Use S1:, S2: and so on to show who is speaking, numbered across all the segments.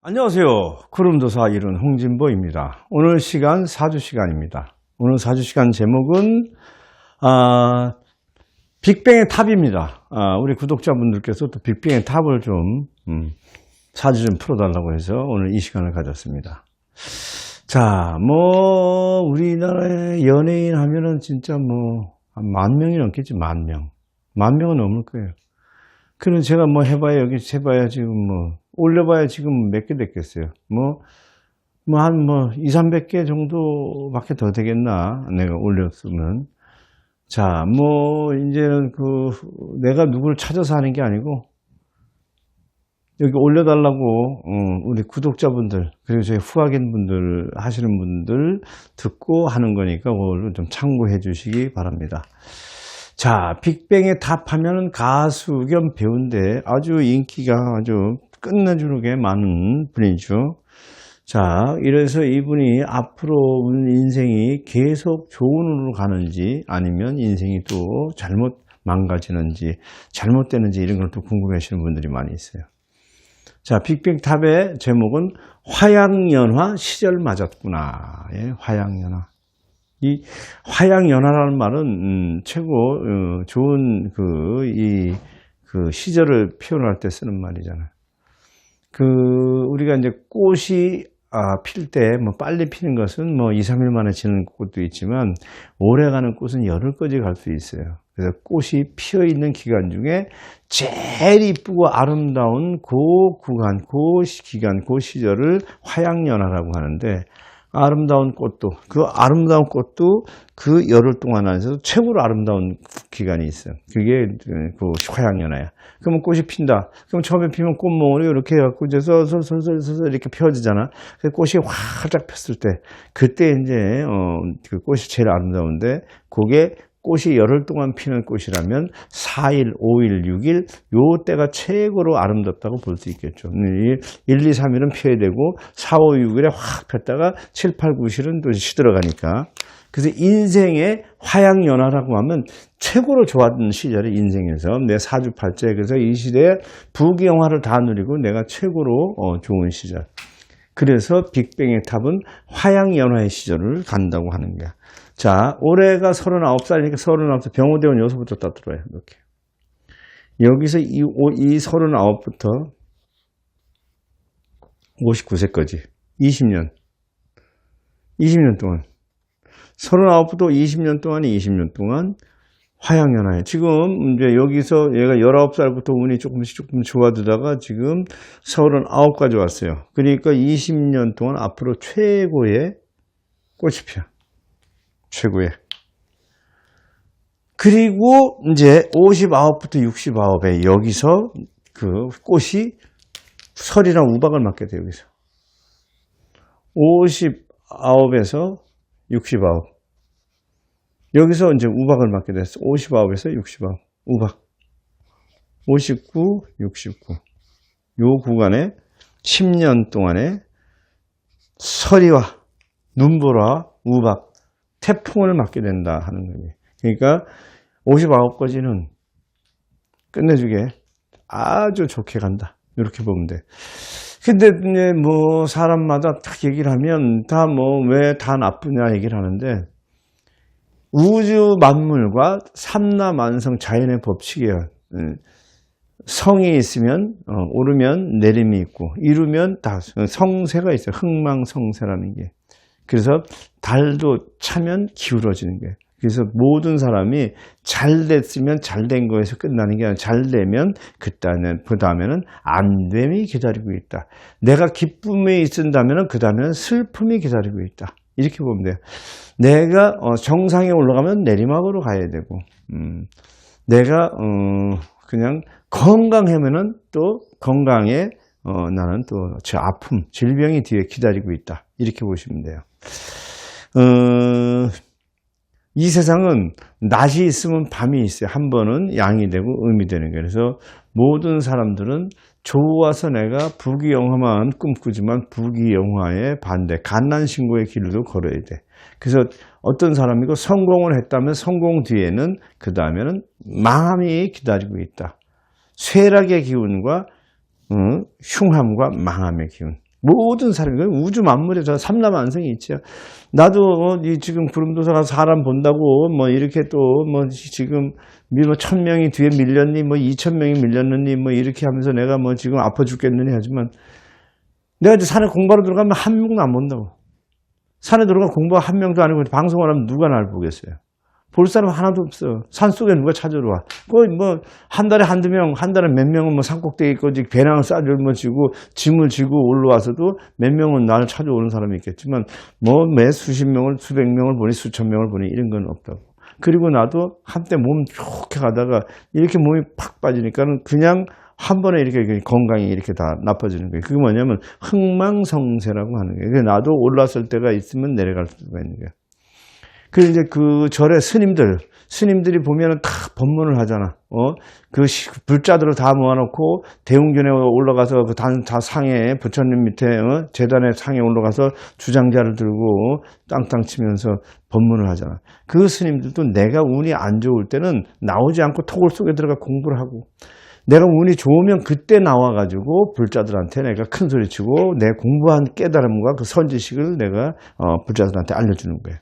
S1: 안녕하세요. 구름도사 이룬 홍진보입니다. 오늘 시간 사주시간입니다. 오늘 사주시간 제목은 빅뱅의 탑입니다. 우리 구독자분들께서 또 빅뱅의 탑을 좀 사주 좀 풀어달라고 해서 오늘 이 시간을 가졌습니다. 자, 우리나라의 연예인 하면은 진짜 한 10,000명이 넘겠지. 10,000명. 10,000명은 넘을 거예요. 그럼 제가 해봐야, 여기 해봐야 지금 올려봐야 지금 몇 개 됐겠어요. 한 2, 300개 정도밖에 더 되겠나? 내가 올렸으면. 자, 이제는 내가 누구를 찾아서 하는 게 아니고, 여기 올려달라고, 우리 구독자분들, 그리고 저희 후하겐 분들, 하시는 분들 듣고 하는 거니까, 그걸 좀 참고해 주시기 바랍니다. 자, 빅뱅의 탑 하면은 가수 겸 배우인데 아주 인기가 아주 끝내주게 많은 분이죠. 자, 이래서 이분이 앞으로 인생이 계속 좋은 으로 가는지 아니면 인생이 또 잘못 망가지는지 잘못되는지 이런 걸 또 궁금해 하시는 분들이 많이 있어요. 자, 빅뱅 탑의 제목은 화양연화 시절 맞았구나. 예, 화양연화. 이 화양연화라는 말은 최고 좋은 시절을 표현할 때 쓰는 말이잖아요. 우리가 이제 꽃이 필 때 빨리 피는 것은 2, 3일 만에 지는 꽃도 있지만 오래가는 꽃은 열흘까지 갈 수 있어요. 그래서 꽃이 피어 있는 기간 중에 제일 이쁘고 아름다운 구간, 기간, 시절을 화양연화라고 하는데, 아름다운 꽃도 그 열흘 동안 안에서 최고로 아름다운 기간이 있어요. 그게 화양연화야. 그러면 꽃이 핀다. 그럼 처음에 피면 꽃몽으로 이렇게 해갖고 이제 서서서 이렇게 펴지잖아. 그 꽃이 활짝 폈을 때, 그때 이제 그 꽃이 제일 아름다운데, 그게 꽃이 열흘 동안 피는 꽃이라면 4일, 5일, 6일 요 때가 최고로 아름답다고 볼 수 있겠죠. 1, 2, 3일은 피어야 되고 4, 5, 6일에 확 폈다가 7, 8, 9일은 또 시들어가니까. 그래서 인생의 화양연화라고 하면 최고로 좋았던 시절이 인생에서 내 사주팔자에, 그래서 이 시대에 부귀영화를 다 누리고 내가 최고로 좋은 시절. 그래서 빅뱅의 탑은 화양연화의 시절을 간다고 하는 거야. 자, 올해가 39살이니까 39살 병호대원 여기서부터 따들어요. 이렇게. 여기서 이 39부터 59세까지 20년 동안 39부터 20년 동안이 20년 동안 화양연화에, 지금 이제 여기서 얘가 19살부터 운이 조금 좋아지다가 지금 39까지 왔어요. 그러니까 20년 동안 앞으로 최고의 꽃이 피어. 최고의. 그리고 이제 59부터 69에 여기서 그 꽃이 설이랑 우박을 맞게 돼요. 여기서 59에서 69 여기서 이제 우박을 맞게 됐어. 59에서 69 우박 59, 69 요 구간에 10년 동안에 설이와 눈보라, 우박, 태풍을 맞게 된다 하는 거예요. 그러니까 59까지는 끝내주게 아주 좋게 간다. 이렇게 보면 돼. 근데 사람마다 딱 얘기를 하면 다 왜 다 나쁘냐 얘기를 하는데, 우주 만물과 삼라만성 자연의 법칙이에요. 성이 있으면 오르면 내림이 있고, 이루면 다 성세가 있어요. 흥망성쇠라는 게. 그래서 달도 차면 기울어지는 거예요. 그래서 모든 사람이 잘 됐으면 잘 된 거에서 끝나는 게 아니라, 잘 되면 그 다음에는 안 됨이 기다리고 있다. 내가 기쁨이 있은다면 그 다음에는 슬픔이 기다리고 있다. 이렇게 보면 돼요. 내가 정상에 올라가면 내리막으로 가야 되고, 내가 그냥 건강하면은 또 건강에 나는 또 저 아픔, 질병이 뒤에 기다리고 있다. 이렇게 보시면 돼요. 이 세상은 낮이 있으면 밤이 있어요. 한 번은 양이 되고 음이 되는 거예요. 그래서 모든 사람들은 좋아서 내가 부귀영화만 꿈꾸지만 부귀영화의 반대, 갓난신고의 길도 걸어야 돼. 그래서 어떤 사람이고 성공을 했다면 성공 뒤에는 그 다음에는 망함이 기다리고 있다. 쇠락의 기운과 흉함과 망함의 기운. 모든 사람이, 우주 만물에 저 삼라만성이 있죠. 나도 이 지금 구름도사가 사람 본다고 뭐 이렇게 또 뭐 지금 뭐 1000명이 뒤에 밀렸니, 뭐 2000명이 밀렸느니, 뭐 이렇게 하면서 내가 뭐 지금 아파 죽겠느니 하지만 내가 이제 산에 공부하러 들어가면 한 명도 안 본다고. 산에 들어가 공부 한 명도 안 하고 방송을 하면 누가 날 보겠어요? 볼 사람 하나도 없어. 산속에 누가 찾으러 와. 거의 뭐, 한 달에 한두 명, 한 달에 몇 명은 뭐 산꼭대기 있고, 배낭을 싸들고 짐을 지고 올라와서도 몇 명은 나를 찾아오는 사람이 있겠지만, 뭐, 매 수십 명을, 수백 명을 보니, 수천 명을 보니, 이런 건 없다고. 그리고 나도 한때 몸 좋게 가다가, 이렇게 몸이 팍 빠지니까는 그냥 한 번에 이렇게 건강이 이렇게 다 나빠지는 거예요. 그게 뭐냐면, 흥망성쇠라고 하는 거예요. 나도 올랐을 때가 있으면 내려갈 수가 있는 거예요. 그 이제 그 절의 스님들이 보면은 다 법문을 하잖아. 그 불자들을 다 모아놓고 대웅전에 올라가서 그 다 상에 부처님 밑에 제단의 상에 올라가서 주장자를 들고 땅땅 치면서 법문을 하잖아. 그 스님들도 내가 운이 안 좋을 때는 나오지 않고 토굴 속에 들어가 공부를 하고, 내가 운이 좋으면 그때 나와가지고 불자들한테 내가 큰 소리 치고 내 공부한 깨달음과 그 선지식을 내가 불자들한테 알려주는 거예요.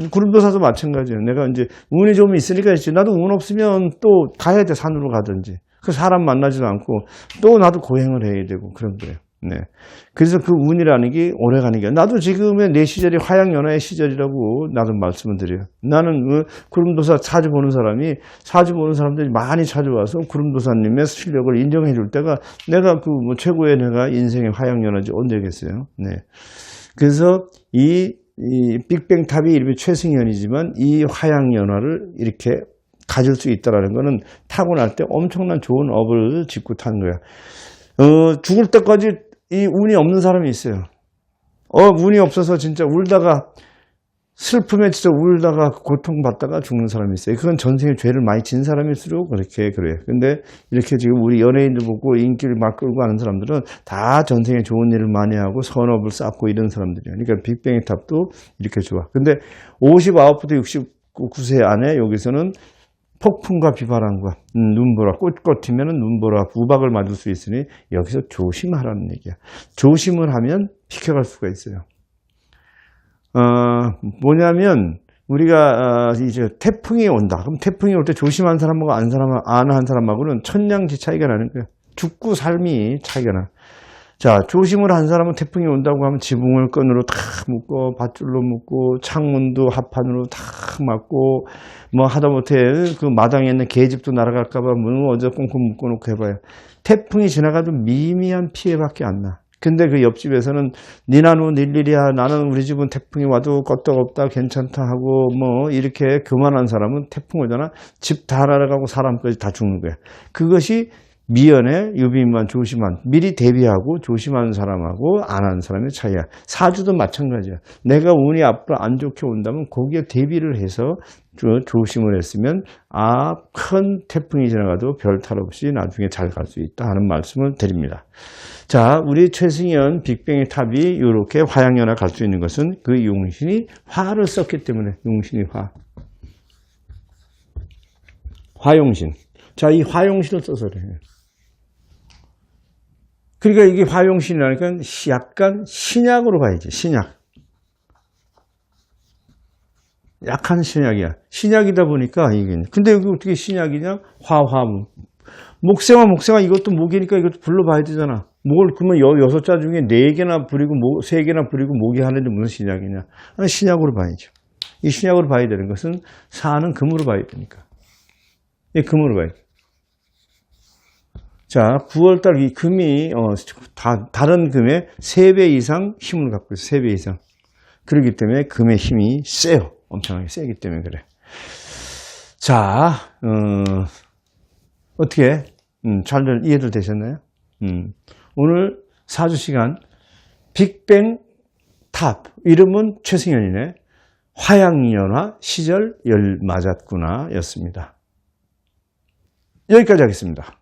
S1: 구름도사도 마찬가지예요. 내가 이제 운이 좀 있으니까 있지. 나도 운 없으면 또 가야 돼. 산으로 가든지. 그 사람 만나지도 않고 또 나도 고행을 해야 되고 그런 거예요. 네. 그래서 그 운이라는 게 오래 가는 게, 나도 지금의 내 시절이 화양연화의 시절이라고 나도 말씀을 드려요. 나는 그 구름도사 사주 보는 사람들이 많이 찾아와서 구름도사님의 실력을 인정해 줄 때가 내가 그 뭐 최고의 내가 인생의 화양연화지 언제겠어요. 네. 그래서 이 빅뱅탑이 이름이 최승현이지만 이 화양연화를 이렇게 가질 수 있다는 거는 타고날 때 엄청난 좋은 업을 짓고 탄 거야. 죽을 때까지 이 운이 없는 사람이 있어요. 운이 없어서 진짜 울다가, 슬픔에 진짜 울다가 고통받다가 죽는 사람이 있어요. 그건 전생에 죄를 많이 진 사람일수록 그렇게 그래요. 근데 이렇게 지금 우리 연예인들 보고 인기를 막 끌고 가는 사람들은 다 전생에 좋은 일을 많이 하고 선업을 쌓고 이런 사람들이에요. 그러니까 빅뱅의 탑도 이렇게 좋아. 근데 59부터 69세 안에 여기서는 폭풍과 비바람과 눈보라, 꽃꽃 튀면 눈보라, 우박을 맞을 수 있으니 여기서 조심하라는 얘기야. 조심을 하면 비켜갈 수가 있어요. 뭐냐면 우리가 이제 태풍이 온다. 그럼 태풍이 올 때 조심한 사람하고 안 한 사람하고는 천냥지 차이가 나는 거야. 죽고 삶이 차이가 나. 자, 조심을 한 사람은 태풍이 온다고 하면 지붕을 끈으로 다 묶고 밧줄로 묶고 창문도 합판으로 다 막고 뭐 하다못해 그 마당에 있는 계집도 날아갈까 봐 문을 먼저 꽁꽁 묶어놓고 해봐요. 태풍이 지나가도 미미한 피해밖에 안 나. 근데 그 옆집에서는 니나 너 일일이야. 나는 우리 집은 태풍이 와도 껐덕없다 괜찮다 하고 뭐 이렇게 그만한 사람은 태풍 오잖아. 집 다 날아가고 사람까지 다 죽는 거야. 그것이 미연에 유비인만 조심한, 미리 대비하고 조심하는 사람하고 안 하는 사람의 차이야. 사주도 마찬가지야. 내가 운이 앞으로 안 좋게 온다면 거기에 대비를 해서 조심을 했으면 큰 태풍이 지나가도 별 탈 없이 나중에 잘 갈 수 있다 하는 말씀을 드립니다. 자, 우리 최승현 빅뱅의 탑이 이렇게 화양연화 갈 수 있는 것은 그 용신이 화를 썼기 때문에. 용신이 화용신. 자, 이 화용신을 써서 그래요. 그러니까 이게 화용신이라니까 약간 신약으로 봐야지. 신약. 약한 신약이야. 신약이다 보니까 이게. 근데 여기 어떻게 신약이냐? 화무. 목생화 이것도 목이니까 이것도 불러봐야 되잖아. 목을 그러면 6자 중에 4개나 부리고 3개나 부리고 목이 하는데 무슨 신약이냐? 신약으로 봐야죠. 이 신약으로 봐야 되는 것은 사는 금으로 봐야 되니까. 이 금으로 봐야죠. 자, 9월달 이 금이 다른 금의 3배 이상 힘을 갖고 있어요. 3배 이상. 그렇기 때문에 금의 힘이 세요. 엄청나게 세기 때문에 그래. 자, 어떻게 잘들 이해들 되셨나요? 오늘 4주 시간 빅뱅 탑, 이름은 최승현이네. 화양연화 시절 열 맞았구나 였습니다. 여기까지 하겠습니다.